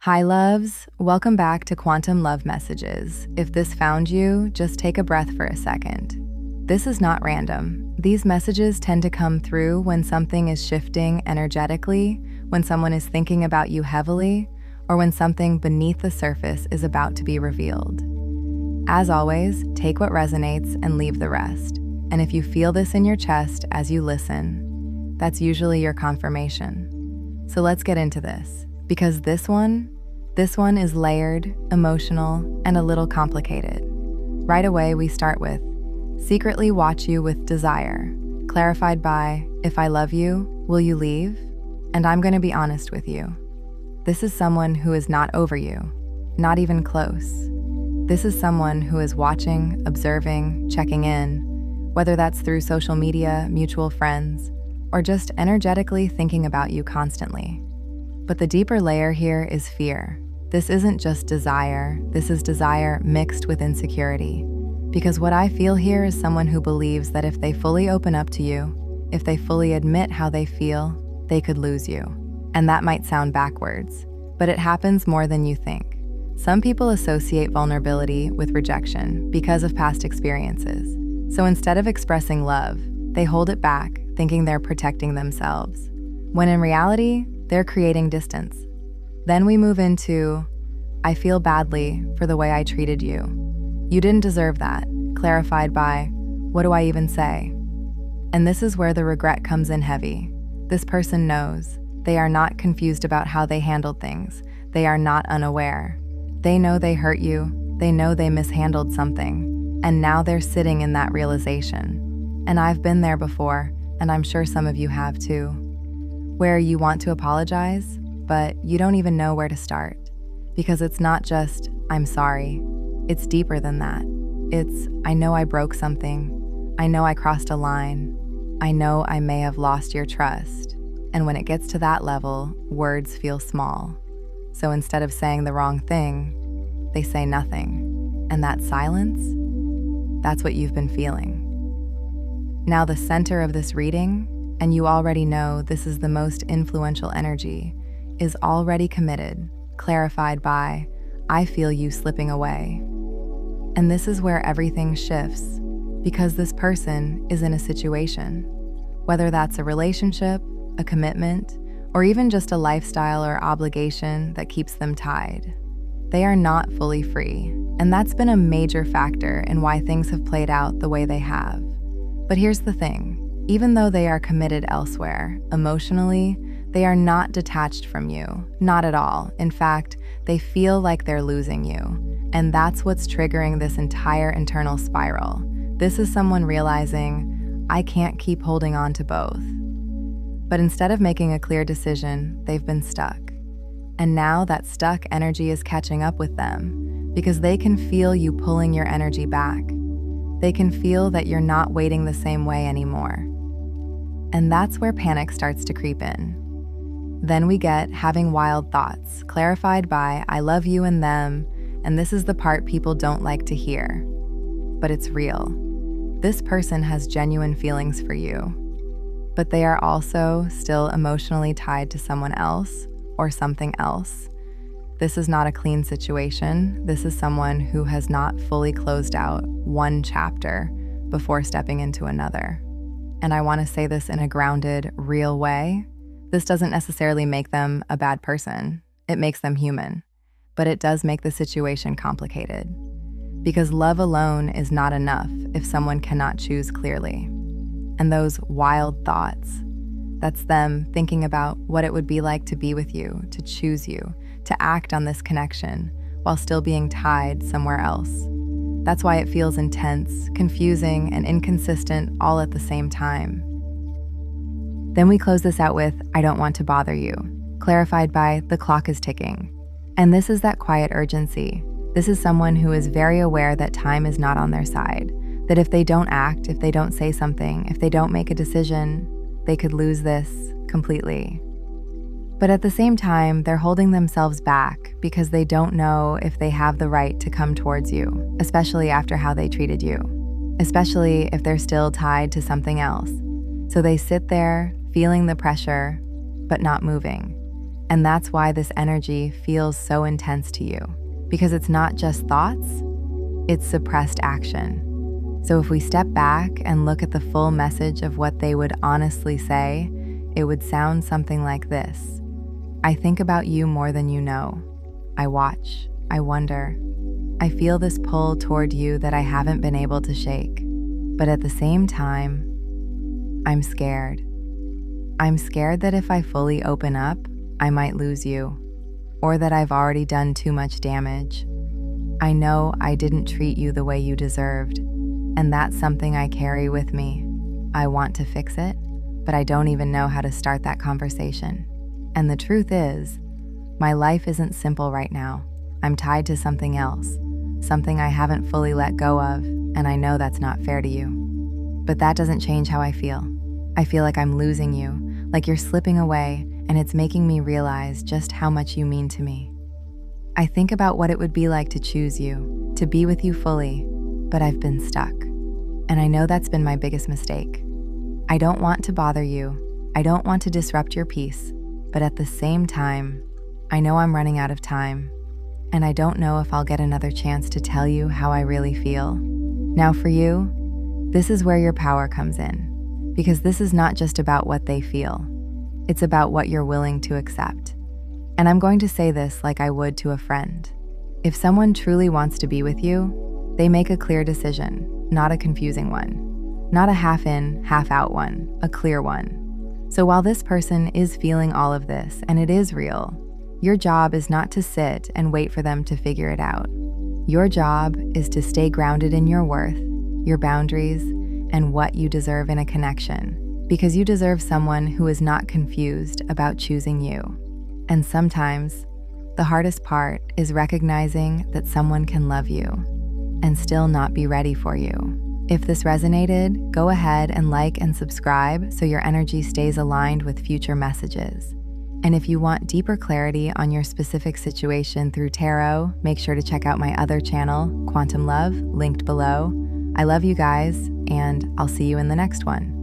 Hi, loves. Welcome back to Quantum Love Messages. If this found you, just take a breath for a second. This is not random. These messages tend to come through when something is shifting energetically, when someone is thinking about you heavily, or when something beneath the surface is about to be revealed. As always, take what resonates and leave the rest. And if you feel this in your chest as you listen, that's usually your confirmation. So let's get into this, because this one is layered, emotional, and a little complicated. Right away, we start with, secretly watch you with desire, clarified by, if I love you, will you leave? And I'm going to be honest with you. This is someone who is not over you, not even close. This is someone who is watching, observing, checking in, whether that's through social media, mutual friends, or just energetically thinking about you constantly. But the deeper layer here is fear. This isn't just desire, this is desire mixed with insecurity. Because what I feel here is someone who believes that if they fully open up to you, if they fully admit how they feel, they could lose you. And that might sound backwards, but it happens more than you think. Some people associate vulnerability with rejection because of past experiences. So instead of expressing love, they hold it back, thinking they're protecting themselves, when in reality, they're creating distance. Then we move into, I feel badly for the way I treated you. You didn't deserve that, clarified by, what do I even say? And this is where the regret comes in heavy. This person knows. They are not confused about how they handled things. They are not unaware. They know they hurt you. They know they mishandled something. And now they're sitting in that realization. And I've been there before, and I'm sure some of you have too, where you want to apologize, but you don't even know where to start. Because it's not just, I'm sorry. It's deeper than that. It's, I know I broke something. I know I crossed a line. I know I may have lost your trust. And when it gets to that level, words feel small. So instead of saying the wrong thing, they say nothing. And that silence, that's what you've been feeling. Now the center of this reading, and you already know this is the most influential energy, is already committed, clarified by, I feel you slipping away. And this is where everything shifts, because this person is in a situation, whether that's a relationship, a commitment, or even just a lifestyle or obligation that keeps them tied. They are not fully free, and that's been a major factor in why things have played out the way they have. But here's the thing, even though they are committed elsewhere, emotionally, they are not detached from you, not at all. In fact, they feel like they're losing you. And that's what's triggering this entire internal spiral. This is someone realizing, I can't keep holding on to both. But instead of making a clear decision, they've been stuck. And now that stuck energy is catching up with them because they can feel you pulling your energy back. They can feel that you're not waiting the same way anymore. And that's where panic starts to creep in. Then we get having wild thoughts, clarified by, I love you and them, and this is the part people don't like to hear. But it's real. This person has genuine feelings for you, but they are also still emotionally tied to someone else or something else. This is not a clean situation. This is someone who has not fully closed out one chapter before stepping into another. And I want to say this in a grounded, real way. This doesn't necessarily make them a bad person. It makes them human. But it does make the situation complicated. Because love alone is not enough if someone cannot choose clearly. And those wild thoughts, that's them thinking about what it would be like to be with you, to choose you, to act on this connection while still being tied somewhere else. That's why it feels intense, confusing, and inconsistent all at the same time. Then we close this out with, I don't want to bother you, clarified by, the clock is ticking. And this is that quiet urgency. This is someone who is very aware that time is not on their side, that if they don't act, if they don't say something, if they don't make a decision, they could lose this completely. But at the same time, they're holding themselves back because they don't know if they have the right to come towards you, especially after how they treated you, especially if they're still tied to something else. So they sit there, feeling the pressure, but not moving. And that's why this energy feels so intense to you, because it's not just thoughts, it's suppressed action. So if we step back and look at the full message of what they would honestly say, it would sound something like this. I think about you more than you know. I watch. I wonder. I feel this pull toward you that I haven't been able to shake. But at the same time, I'm scared. I'm scared that if I fully open up, I might lose you, or that I've already done too much damage. I know I didn't treat you the way you deserved, and that's something I carry with me. I want to fix it, but I don't even know how to start that conversation. And the truth is, my life isn't simple right now. I'm tied to something else, something I haven't fully let go of, and I know that's not fair to you. But that doesn't change how I feel. I feel like I'm losing you, like you're slipping away, and it's making me realize just how much you mean to me. I think about what it would be like to choose you, to be with you fully, but I've been stuck. And I know that's been my biggest mistake. I don't want to bother you. I don't want to disrupt your peace. But at the same time, I know I'm running out of time. And I don't know if I'll get another chance to tell you how I really feel. Now for you, this is where your power comes in. Because this is not just about what they feel. It's about what you're willing to accept. And I'm going to say this like I would to a friend. If someone truly wants to be with you, they make a clear decision. Not a confusing one. Not a half in, half out one, a clear one. So while this person is feeling all of this, and it is real, your job is not to sit and wait for them to figure it out. Your job is to stay grounded in your worth, your boundaries, and what you deserve in a connection, because you deserve someone who is not confused about choosing you. And sometimes, the hardest part is recognizing that someone can love you and still not be ready for you. If this resonated, go ahead and like and subscribe so your energy stays aligned with future messages. And if you want deeper clarity on your specific situation through tarot, make sure to check out my other channel, Quantum Love, linked below. I love you guys, and I'll see you in the next one.